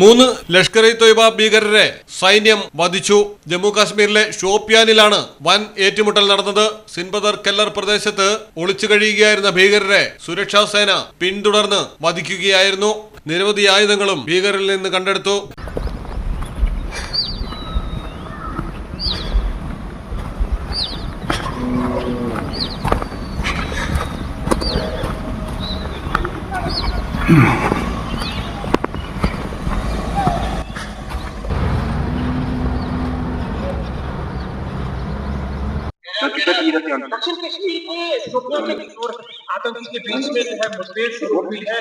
3 ലഷ്കർ-ഇ-തൊയ്ബ ഭീകരരെ സൈന്യം വധിച്ചു. ജമ്മു കാശ്മീരിലെ ഷോപ്പിയാനിലാണ് വൻ ഏറ്റുമുട്ടൽ നടന്നത്. സിൻബദർ കെല്ലർ പ്രദേശത്ത് ഒളിച്ചു കഴിയുകയായിരുന്ന ഭീകരരെ സുരക്ഷാ സേന പിന്തുടർന്ന് വധിക്കുകയായിരുന്നു. നിരവധി ആയുധങ്ങളും ഭീകരരിൽ നിന്ന് കണ്ടെടുത്തു. दक्षिण कश्मीर के शोपियां में आतंकी के बीच में जो है मुठभेड़ शुरू हुई है।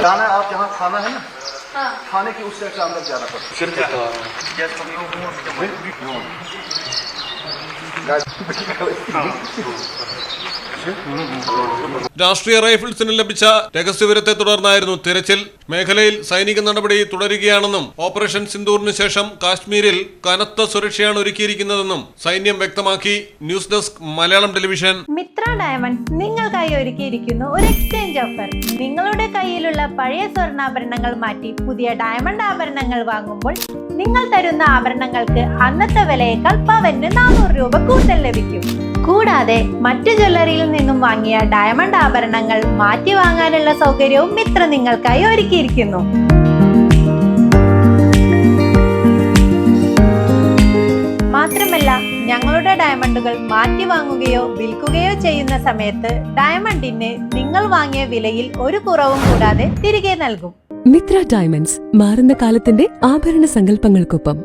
जाना आप जहाँ खाना है ना, खाने की उस साइड से अंदर जाना पड़ता രാഷ്ട്രീയ റൈഫിൾസിന് ലഭിച്ച രഹസ്യവിവരത്തെ തുടർന്നായിരുന്നു തിരച്ചിൽ. മേഖലയിൽ സൈനിക നടപടി തുടരുകയാണെന്നും ഓപ്പറേഷൻ സിന്ദൂറിന് ശേഷം കാശ്മീരിൽ കനത്ത സുരക്ഷയാണ് ഒരുക്കിയിരിക്കുന്നതെന്നും സൈന്യം വ്യക്തമാക്കി. News desk Malayalam television. Mithra diamonds നിങ്ങൾക്കായി ഒരുക്കിയിരിക്കുന്നു ഒരു എക്സ്ചേഞ്ച് ഓഫർ. നിങ്ങളുടെ കയ്യിലുള്ള പഴയ സ്വർണ്ണാഭരണങ്ങൾ മാറ്റി പുതിയ ഡയമണ്ട് ആഭരണങ്ങൾ വാങ്ങുമ്പോൾ നിങ്ങൾ തരുന്ന ആഭരണങ്ങൾക്ക് അന്നത്തെ വിലയേക്കാൾ പവന് 400 രൂപ കൂടുതൽ ലഭിക്കും. കൂടാതെ മറ്റു ജ്വല്ലറിയിൽ നിന്നും വാങ്ങിയ ഡയമണ്ട് ആഭരണങ്ങൾ മാറ്റി വാങ്ങാനുള്ള സൗകര്യവും മിത്ര നിങ്ങൾക്കായി ഒരുക്കിയിരിക്കുന്നു. മാത്രമല്ല, ഞങ്ങളുടെ ഡയമണ്ടുകൾ മാറ്റി വാങ്ങുകയോ വിൽക്കുകയോ ചെയ്യുന്ന സമയത്ത് ഡയമണ്ടിന് നിങ്ങൾ വാങ്ങിയ വിലയിൽ ഒരു കുറവും കൂടാതെ തിരികെ നൽകും. മിത്ര ഡയമണ്ട്സ്, മാറുന്ന കാലത്തിന്റെ ആഭരണ സങ്കല്പങ്ങൾക്കൊപ്പം.